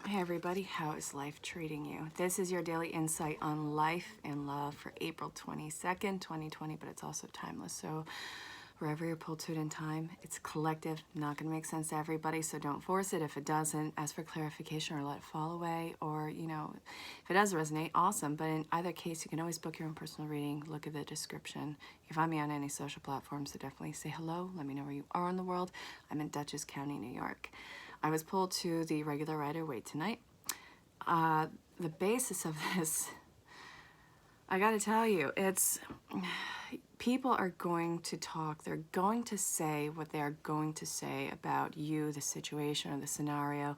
Hey everybody, how is life treating you? This is your daily insight on life and love for April 22nd, 2020, but it's also timeless. So wherever you're pulled to in time, it's collective, not going to make sense to everybody, so don't force it. If it doesn't, ask for clarification or let it fall away, or, if it does resonate, awesome. But in either case, you can always book your own personal reading. Look at the description. You can find me on any social platforms, so definitely say hello. Let me know where you are in the world. I'm in Dutchess County, New York. I was pulled to the regular Rider-Waite tonight. The basis of this, I gotta tell you, it's people are going to talk. They're going to say what they are going to say about you, the situation, or the scenario.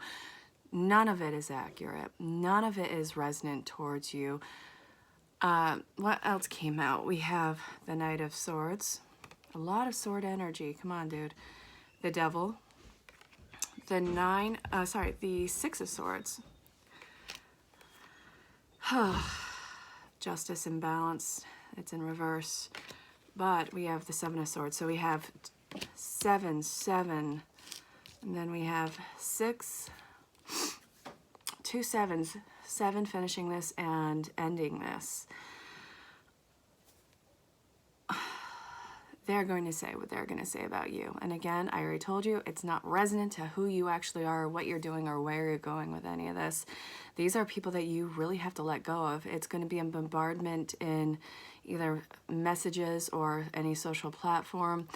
None of it is accurate. None of it is resonant towards you. What else came out? We have the Knight of Swords. A lot of sword energy. Come on, dude. The Devil. The Six of Swords. Justice and balance. It's in reverse. But we have the Seven of Swords. So we have 7, 7. And then we have 6. 2 sevens. 7 finishing this and ending this. They're going to say what they're going to say about you. And again, I already told you, it's not resonant to who you actually are, or what you're doing, or where you're going with any of this. These are people that you really have to let go of. It's going to be a bombardment in either messages or any social platform.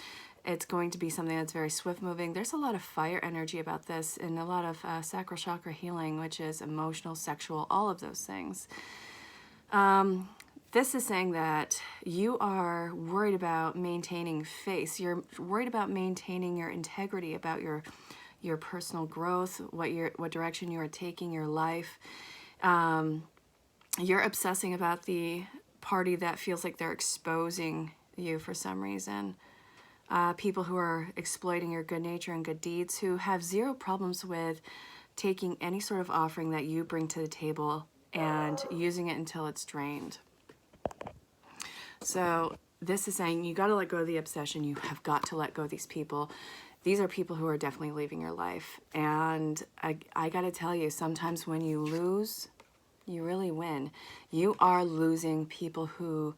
It's going to be something that's very swift moving. There's a lot of fire energy about this, and a lot of sacral chakra healing, which is emotional, sexual, all of those things. This is saying that you are worried about maintaining face. You're worried about maintaining your integrity, about your personal growth, what direction you are taking your life. You're obsessing about the party that feels like they're exposing you for some reason. People who are exploiting your good nature and good deeds, who have zero problems with taking any sort of offering that you bring to the table and using it until it's drained. So this is saying you got to let go of the obsession. You have got to let go of these people. These are people who are definitely leaving your life. And I got to tell you, sometimes when you lose, you really win. You are losing people who,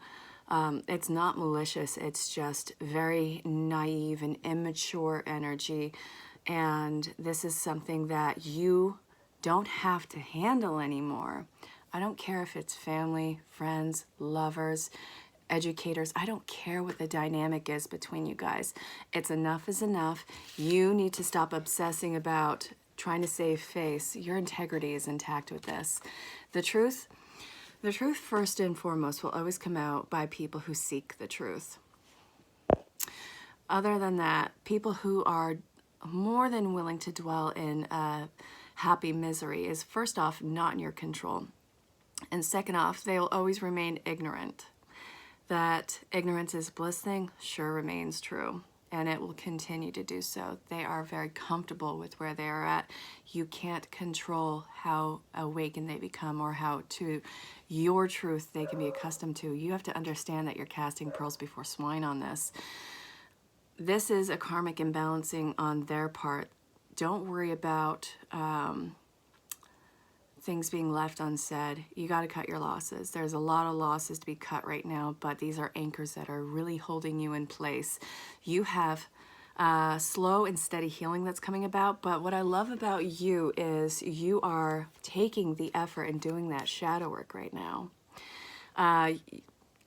it's not malicious. It's just very naive and immature energy. And this is something that you don't have to handle anymore. I don't care if it's family, friends, lovers, educators. I don't care what the dynamic is between you guys. It's enough is enough. You need to stop obsessing about trying to save face. Your integrity is intact with this. The truth first and foremost will always come out by people who seek the truth. Other than that, people who are more than willing to dwell in happy misery is, first off, not in your control. And second off, they will always remain ignorant. That ignorance is bliss thing sure remains true, and it will continue to do so. They are very comfortable with where they are at. You can't control how awakened they become or how to your truth they can be accustomed to. You have to understand that you're casting pearls before swine on this. This is a karmic imbalancing on their part. Don't worry about things being left unsaid. You got to cut your losses. There's a lot of losses to be cut right now, but these are anchors that are really holding you in place. You have slow and steady healing that's coming about, but what I love about you is you are taking the effort and doing that shadow work right now.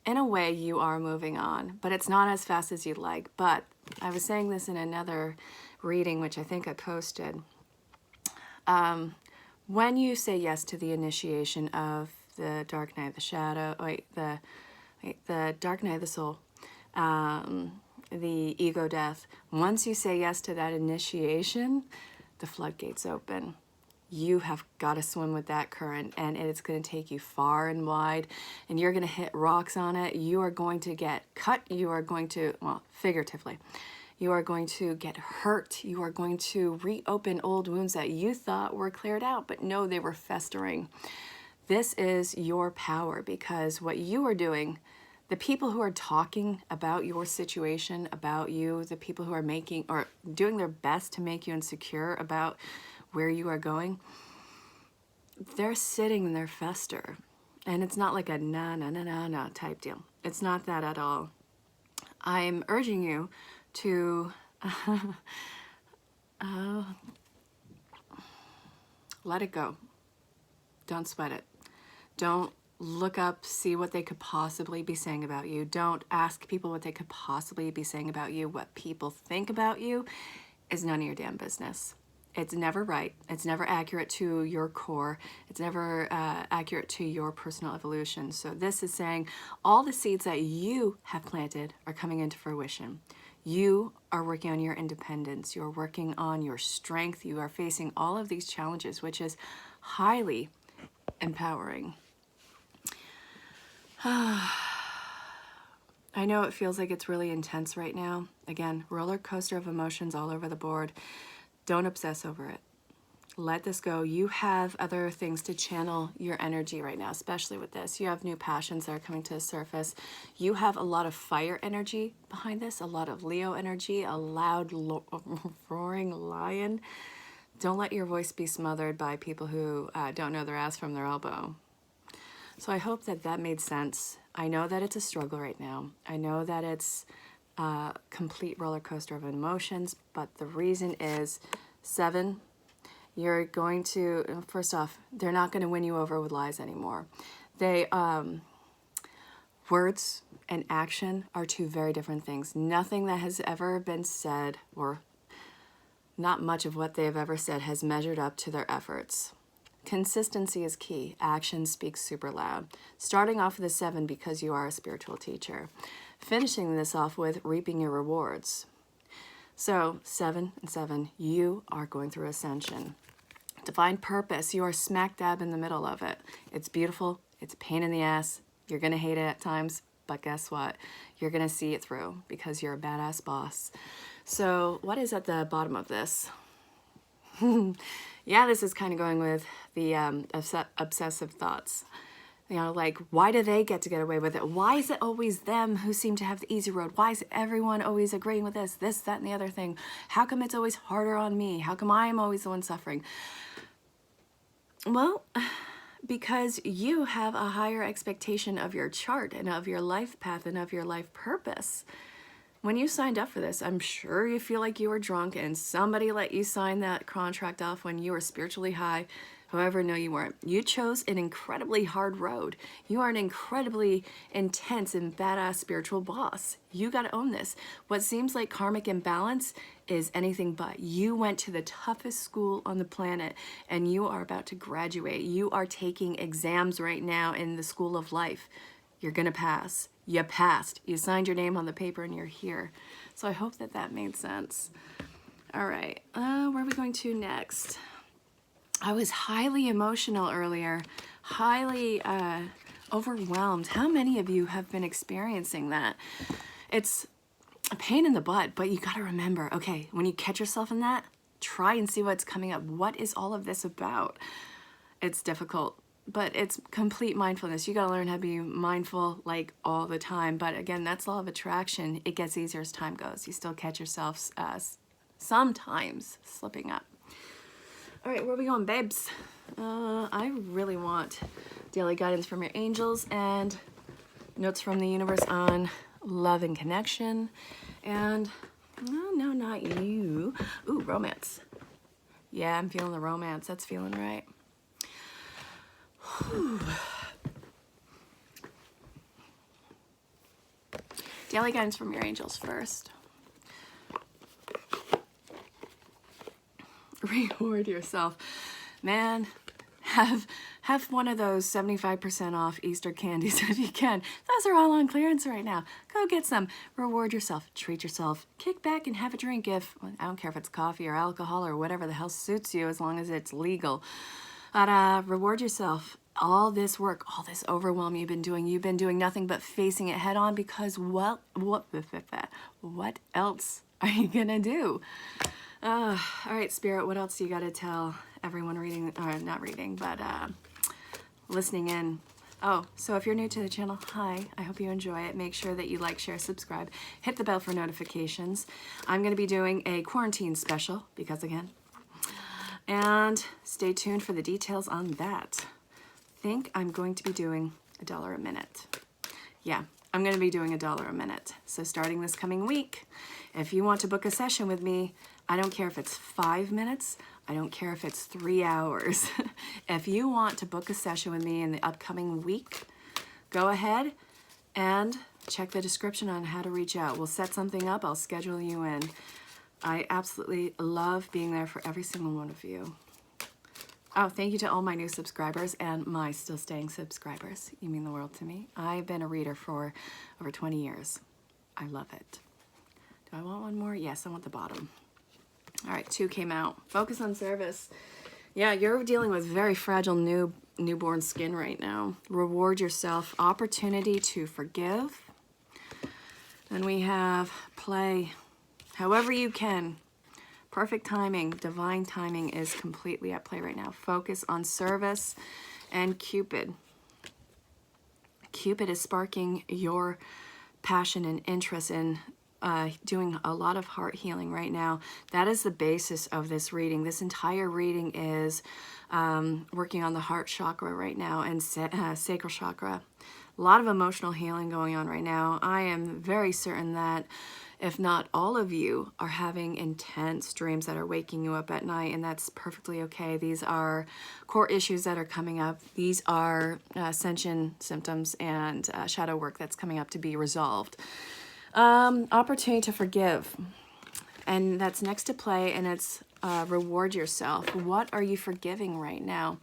In a way, you are moving on, but it's not as fast as you'd like. But I was saying this in another reading, which I think I posted. When you say yes to the initiation of the Dark Night of the Shadow, the Dark Night of the Soul, the ego death, once you say yes to that initiation, the floodgates open. You have got to swim with that current, and it's going to take you far and wide, and you're going to hit rocks on it. You are going to get cut. You are going to, well, figuratively, you are going to get hurt. You are going to reopen old wounds that you thought were cleared out, but no, they were festering. This is your power, because what you are doing, the people who are talking about your situation, about you, the people who are making or doing their best to make you insecure about where you are going, they're sitting and they're fester. And it's not like a na type deal. It's not that at all. I'm urging you to let it go. Don't sweat it. Don't look up, see what they could possibly be saying about you. Don't ask people what they could possibly be saying about you. What people think about you is none of your damn business. It's never right. It's never accurate to your core. It's never accurate to your personal evolution. So this is saying all the seeds that you have planted are coming into fruition. You are working on your independence. You're working on your strength. You are facing all of these challenges, which is highly empowering. I know it feels like it's really intense right now. Again, roller coaster of emotions all over the board. Don't obsess over it. Let this go. You have other things to channel your energy right now, especially with this. You have new passions that are coming to the surface. You have a lot of fire energy behind this, a lot of Leo energy, a loud, roaring lion. Don't let your voice be smothered by people who don't know their ass from their elbow. So I hope that that made sense. I know that it's a struggle right now. I know that it's a complete roller coaster of emotions, but the reason is 7, you're going to, first off, they're not going to win you over with lies anymore. Words and action are two very different things. Nothing that has ever been said, or not much of what they've ever said, has measured up to their efforts. Consistency is key. Action speaks super loud. Starting off with a 7 because you are a spiritual teacher. Finishing this off with reaping your rewards. So 7 and 7, you are going through ascension. Divine purpose, you are smack dab in the middle of it. It's beautiful. It's a pain in the ass. You're going to hate it at times, but guess what? You're going to see it through because you're a badass boss. So what is at the bottom of this? Yeah, this is kind of going with the obsessive thoughts. You know, like, why do they get away with it? Why is it always them who seem to have the easy road? Why is everyone always agreeing with this, that, and the other thing? How come it's always harder on me? How come I'm always the one suffering? Well, because you have a higher expectation of your chart and of your life path and of your life purpose. When you signed up for this, I'm sure you feel like you were drunk and somebody let you sign that contract off when you were spiritually high. However, no, you weren't. You chose an incredibly hard road. You are an incredibly intense and badass spiritual boss. You got to own this. What seems like karmic imbalance is anything but. You went to the toughest school on the planet and you are about to graduate. You are taking exams right now in the school of life. You're going to pass. You passed. You signed your name on the paper and you're here. So I hope that that made sense. All right. Where are we going to next? I was highly emotional earlier, highly overwhelmed. How many of you have been experiencing that? It's a pain in the butt, but you got to remember, okay, when you catch yourself in that, try and see what's coming up. What is all of this about? It's difficult, but it's complete mindfulness. You got to learn how to be mindful like all the time. But again, that's law of attraction. It gets easier as time goes. You still catch yourself sometimes slipping up. All right, where are we going, babes? I really want daily guidance from your angels and notes from the universe on love and connection. And, no, not you. Ooh, romance. Yeah, I'm feeling the romance. That's feeling right. Whew. Daily guidance from your angels first. Reward yourself. Man, have one of those 75% off Easter candies if you can. Those are all on clearance right now. Go get some. Reward yourself. Treat yourself. Kick back and have a drink if, I don't care if it's coffee or alcohol or whatever the hell suits you as long as it's legal. But reward yourself. All this work, all this overwhelm you've been doing nothing but facing it head on because what else are you gonna do? All right, Spirit, what else do you got to tell everyone reading, or not reading, but listening in? Oh, so if you're new to the channel, hi, I hope you enjoy it. Make sure that you like, share, subscribe, hit the bell for notifications. I'm going to be doing a quarantine special because, again, And stay tuned for the details on that. I think I'm going to be doing $1 a minute. Yeah, I'm going to be doing $1 a minute. So starting this coming week, if you want to book a session with me, I don't care if it's 5 minutes, I don't care if it's 3 hours. If you want to book a session with me in the upcoming week, go ahead and check the description on how to reach out. We'll set something up, I'll schedule you in. I absolutely love being there for every single one of you. Oh, thank you to all my new subscribers and my still staying subscribers. You mean the world to me. I've been a reader for over 20 years. I love it. Do I want one more? Yes, I want the bottom. All right, 2 came out. Focus on service. Yeah, you're dealing with very fragile newborn skin right now. Reward yourself. Opportunity to forgive. Then we have play. However you can. Perfect timing, divine timing is completely at play right now. Focus on service and Cupid. Cupid is sparking your passion and interest in doing a lot of heart healing right now. That is the basis of this reading. This entire reading is working on the heart chakra right now and sacral chakra. A lot of emotional healing going on right now. I am very certain that if not all of you are having intense dreams that are waking you up at night, and that's perfectly okay. These are core issues that are coming up. These are ascension symptoms and shadow work that's coming up to be resolved. Opportunity to forgive. And that's next to play, and it's reward yourself. What are you forgiving right now?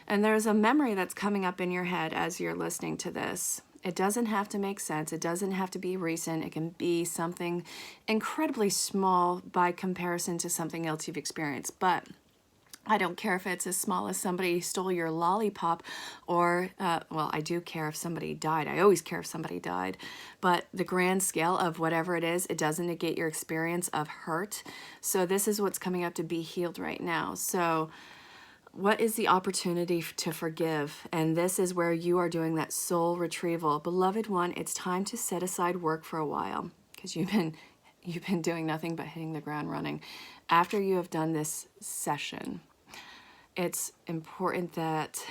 And there's a memory that's coming up in your head as you're listening to this. It doesn't have to make sense. It doesn't have to be recent. It can be something incredibly small by comparison to something else you've experienced. But I don't care if it's as small as somebody stole your lollipop or, well, I do care if somebody died. I always care if somebody died. But the grand scale of whatever it is, it doesn't negate your experience of hurt. So this is what's coming up to be healed right now. So what is the opportunity to forgive? And this is where you are doing that soul retrieval. Beloved one, it's time to set aside work for a while because you've been doing nothing but hitting the ground running. After you have done this session, it's important that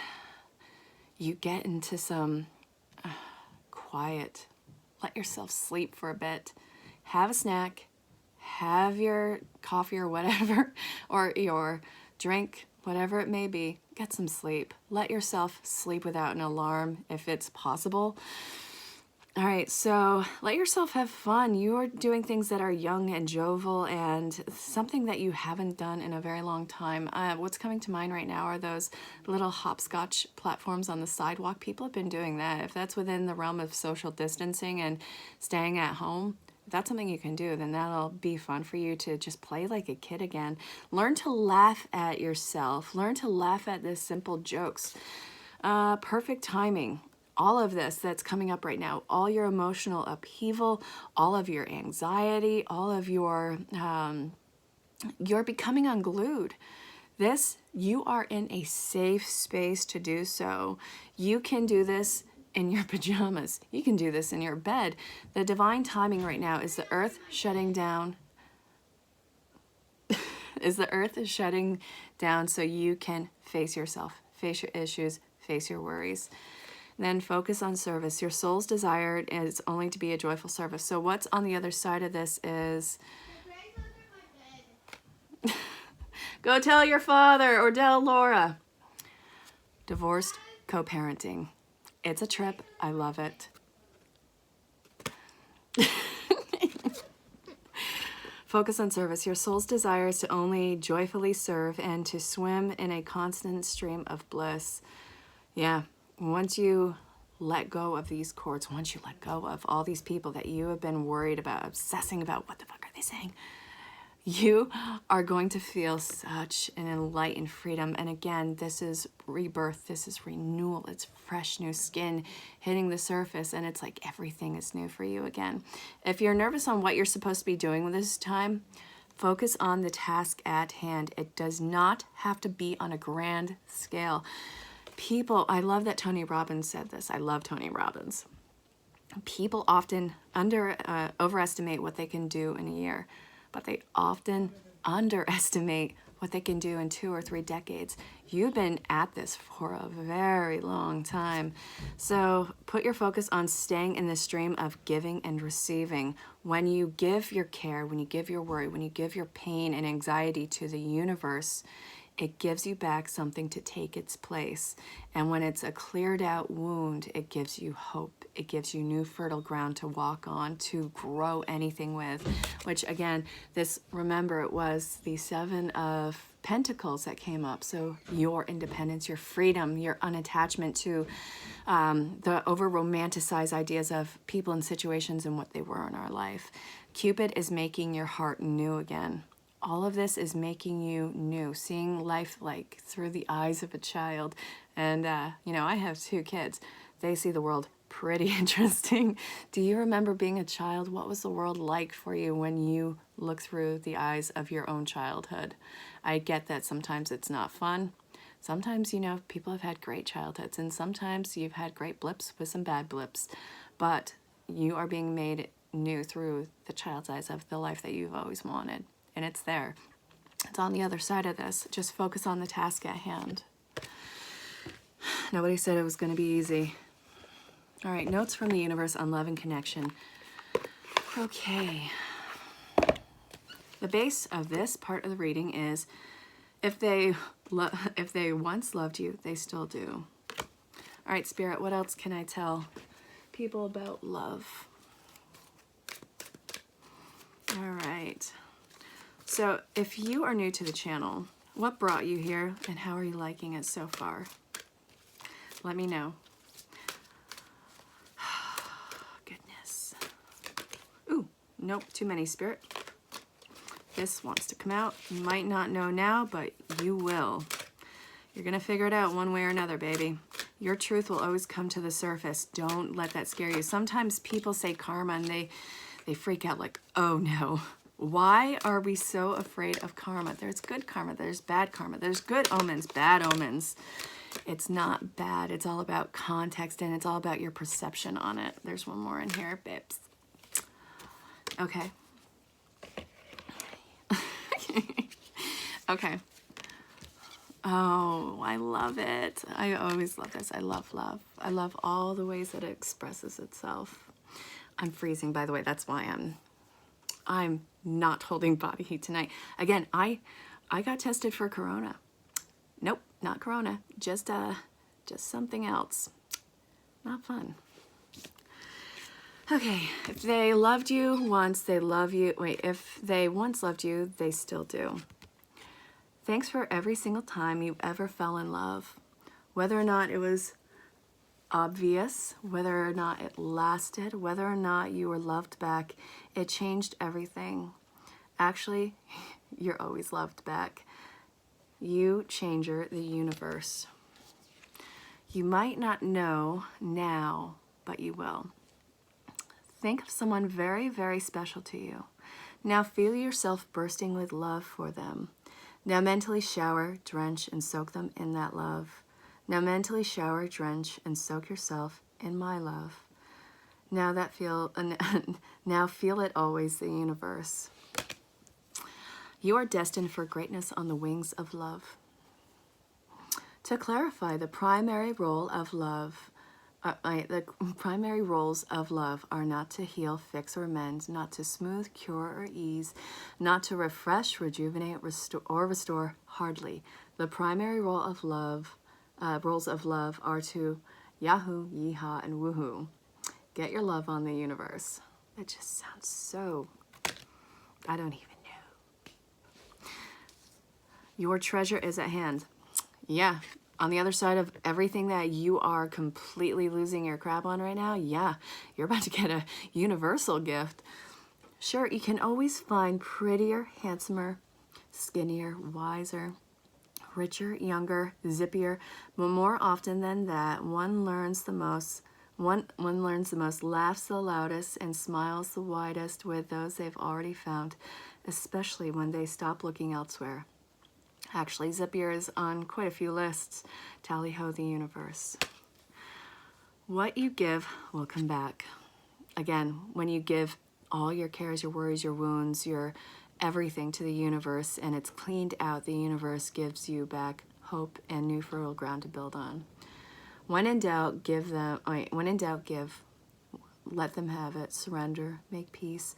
you get into some quiet. Let yourself sleep for a bit. Have a snack. Have your coffee or whatever, or your drink, whatever it may be. Get some sleep. Let yourself sleep without an alarm if it's possible. All right, so let yourself have fun. You are doing things that are young and jovial and something that you haven't done in a very long time. What's coming to mind right now are those little hopscotch platforms on the sidewalk. People have been doing that. If that's within the realm of social distancing and staying at home, if that's something you can do, then that'll be fun for you to just play like a kid again. Learn to laugh at yourself. Learn to laugh at the simple jokes. Perfect timing. All of this that's coming up right now, all your emotional upheaval, all of your anxiety, all of your, you're becoming unglued. This, you are in a safe space to do so. You can do this in your pajamas. You can do this in your bed. The divine timing right now is the earth shutting down. Is the earth is shutting down so you can face yourself, face your issues, face your worries. Then focus on service. Your soul's desire is only to be a joyful service. So what's on the other side of this is go tell your father or tell Laura. Divorced co-parenting. It's a trip. I love it. Focus on service. Your soul's desire is to only joyfully serve and to swim in a constant stream of bliss. Yeah. Once you let go of these cords, once you let go of all these people that you have been worried about, obsessing about, what the fuck are they saying? You are going to feel such an enlightened freedom. And again, this is rebirth. This is renewal. It's fresh new skin hitting the surface. And it's like everything is new for you again. If you're nervous on what you're supposed to be doing with this time, focus on the task at hand. It does not have to be on a grand scale. People, I love that Tony Robbins said this. I love Tony Robbins. People often overestimate what they can do in a year, but they often underestimate what what they can do in 2 or 3 decades. You've been at this for a very long time. So put your focus on staying in the stream of giving and receiving. When you give your care, when you give your worry, when you give your pain and anxiety to the universe, it gives you back something to take its place. And when it's a cleared out wound, it gives you hope. It gives you new fertile ground to walk on, to grow anything with. Which again, remember, it was the 7 of Pentacles that came up. So your independence, your freedom, your unattachment to the over-romanticized ideas of people and situations and what they were in our life. Cupid is making your heart new again. All of this is making you new, seeing life like through the eyes of a child. And, you know, I have 2 kids. They see the world pretty interesting. Do you remember being a child? What was the world like for you when you look through the eyes of your own childhood? I get that sometimes it's not fun. Sometimes, you know, people have had great childhoods, and sometimes you've had great blips with some bad blips. But you are being made new through the child's eyes of the life that you've always wanted. And it's there. It's on the other side of this. Just focus on the task at hand. Nobody said it was going to be easy. All right, notes from the universe on love and connection. Okay. The base of this part of the reading is, if they once loved you, they still do. All right, Spirit, what else can I tell people about love? All right. So if you are new to the channel, what brought you here and how are you liking it so far? Let me know. Goodness. Ooh, nope, too many, Spirit. This wants to come out. You might not know now, but you will. You're going to figure it out one way or another, baby. Your truth will always come to the surface. Don't let that scare you. Sometimes people say karma and they freak out like, oh no. Why are we so afraid of karma? There's good karma, there's bad karma, there's good omens, bad omens. It's not bad. It's all about context and it's all about your perception on it. There's one more in here, babes. Okay. Okay. Oh, I love it. I always love this. I love love. I love all the ways that it expresses itself. I'm freezing, by the way. That's why I'm not holding body heat tonight. Again, I got tested for corona. Nope, not corona. Just something else. Not fun. Okay, if they loved you once, they love you. Wait, if they once loved you, they still do. Thanks for every single time you ever fell in love. Whether or not it was obvious, whether or not it lasted, whether or not you were loved back, it changed everything. Actually, you're always loved back. You changer the universe. You might not know now, but you will. Think of someone very, very special to you. Now feel yourself bursting with love for them. Now mentally shower, drench, and soak them in that love. Now mentally shower, drench, and soak yourself in my love. Now feel it always, the universe. You are destined for greatness on the wings of love. To clarify, the primary roles of love are not to heal, fix, or mend, not to smooth, cure, or ease, not to refresh, rejuvenate, restore, hardly. The primary roles of love are to yahoo, yeehaw, and woohoo. Get your love on the universe. It just sounds so, I don't even know. Your treasure is at hand. Yeah. On the other side of everything that you are completely losing your crap on right now, yeah, you're about to get a universal gift. Sure, you can always find prettier, handsomer, skinnier, wiser, richer, younger, zippier, but more often than that, one learns the most, laughs the loudest, and smiles the widest with those they've already found, especially when they stop looking elsewhere. Actually, zippier is on quite a few lists. Tally-ho, the universe. What you give will come back. Again, when you give all your cares, your worries, your wounds, your everything to the universe and it's cleaned out, the universe gives you back hope and new fertile ground to build on. When in doubt, give. Let them have it, surrender, make peace.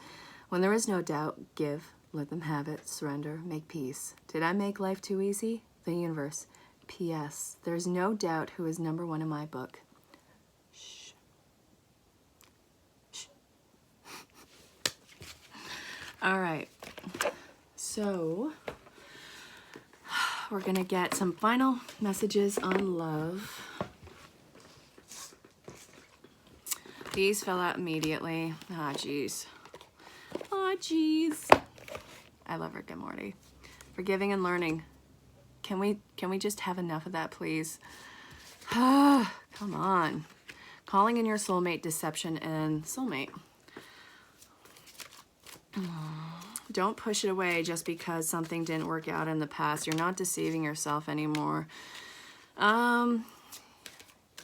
When there is no doubt, give, let them have it, surrender, make peace. Did I make life too easy? The universe. P.S. There's no doubt who is number one in my book. Shh. Shh. All right. So, we're going to get some final messages on love. These fell out immediately. Ah, jeez. Ah, jeez. I love Rick and Morty. Forgiving and learning. Can we just have enough of that, please? Ah, come on. Calling in your soulmate, deception, and soulmate. Don't push it away just because something didn't work out in the past. You're not deceiving yourself anymore.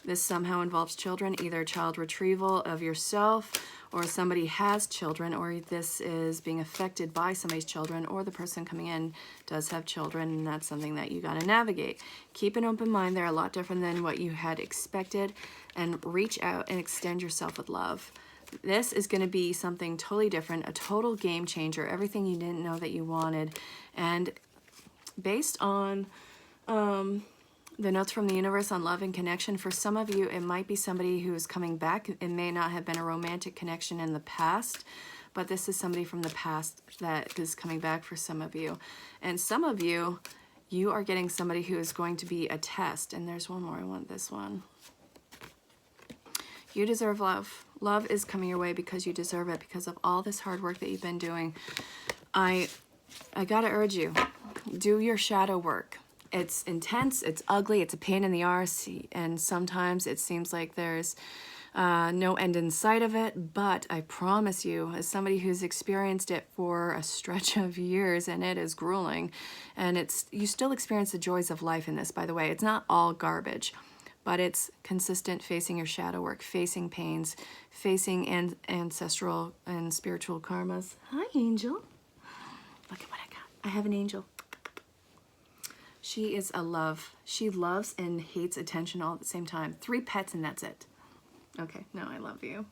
This somehow involves children, either child retrieval of yourself, or somebody has children, or this is being affected by somebody's children, or the person coming in does have children, and that's something that you got to navigate. Keep an open mind. They're a lot different than what you had expected, and reach out and extend yourself with love. This is going to be something totally different, a total game changer, everything you didn't know that you wanted. And based on the notes from the universe on love and connection, for some of you, it might be somebody who is coming back. It may not have been a romantic connection in the past, but this is somebody from the past that is coming back for some of you. And some of you, you are getting somebody who is going to be a test. And there's one more. I want this one. You deserve love. Love is coming your way because you deserve it, because of all this hard work that you've been doing. I gotta urge you, do your shadow work. It's intense, it's ugly, it's a pain in the arse, and sometimes it seems like there's no end in sight of it, but I promise you, as somebody who's experienced it for a stretch of years, and it is grueling, and you still experience the joys of life in this, by the way. It's not all garbage, but it's consistent facing your shadow work, facing pains, facing ancestral and spiritual karmas. Hi, Angel. Look at what I got. I have an angel. She is a love. She loves and hates attention all at the same time. 3 pets and that's it. Okay, no, I love you.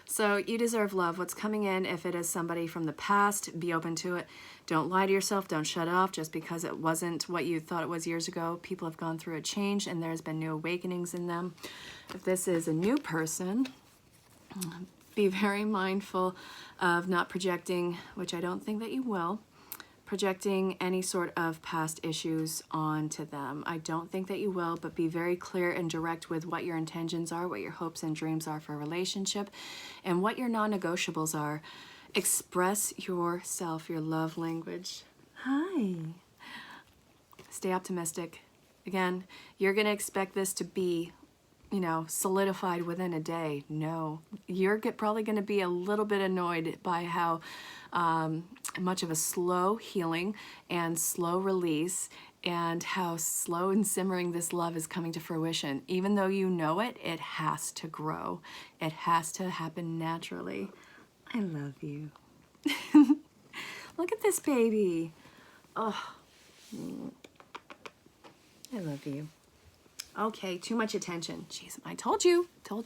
So you deserve love. What's coming in, if it is somebody from the past, be open to it. Don't lie to yourself. Don't shut off just because it wasn't what you thought it was years ago. People have gone through a change and there's been new awakenings in them. If this is a new person, be very mindful of not projecting, which I don't think that you will, projecting any sort of past issues onto them. I don't think that you will, but be very clear and direct with what your intentions are, what your hopes and dreams are for a relationship, and what your non-negotiables are. Express yourself, your love language. Hi. Stay optimistic. Again, you're going to expect this to be, solidified within a day. No, you're probably going to be a little bit annoyed by how much of a slow healing and slow release and how slow and simmering this love is coming to fruition. Even though you know it, it has to grow. It has to happen naturally. I love you. Look at this baby. Oh, I love you. Okay, too much attention. Jeez, I told you. All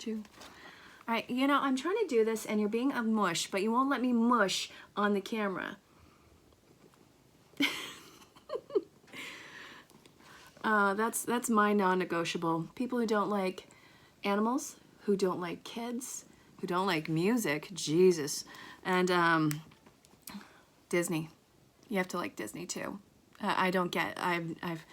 right, I'm trying to do this and you're being a mush, but you won't let me mush on the camera. That's my non-negotiable. People who don't like animals, who don't like kids, who don't like music, Jesus, and Disney. You have to like Disney too. I don't get. I've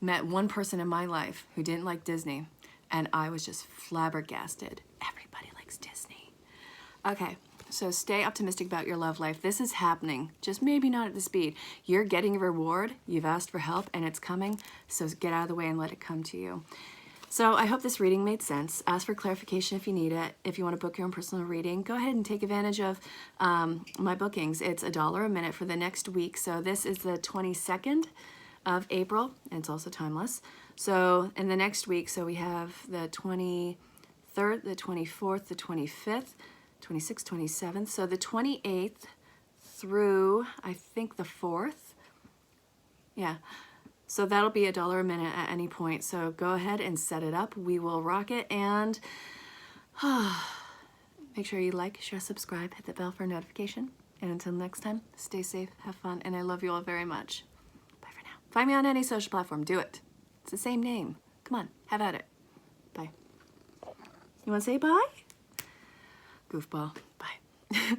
met one person in my life who didn't like Disney, and I was just flabbergasted. Everybody likes Disney. Okay, so stay optimistic about your love life. This is happening, just maybe not at the speed. You're getting a reward. You've asked for help, and it's coming, so get out of the way and let it come to you. So I hope this reading made sense. Ask for clarification if you need it. If you want to book your own personal reading, go ahead and take advantage of my bookings. It's $1 a minute for the next week. So this is the 22nd of April, and it's also timeless. So in the next week, so we have the 23rd, the 24th, the 25th, 26th, 27th. So the 28th through, I think, the 4th. Yeah. So that'll be $1 a minute at any point. So go ahead and set it up. We will rock it. And make sure you like, share, subscribe, hit the bell for a notification. And until next time, stay safe, have fun, and I love you all very much. Bye for now. Find me on any social platform. Do it. It's the same name. Come on, have at it. Bye. You want to say bye? Goofball. Bye.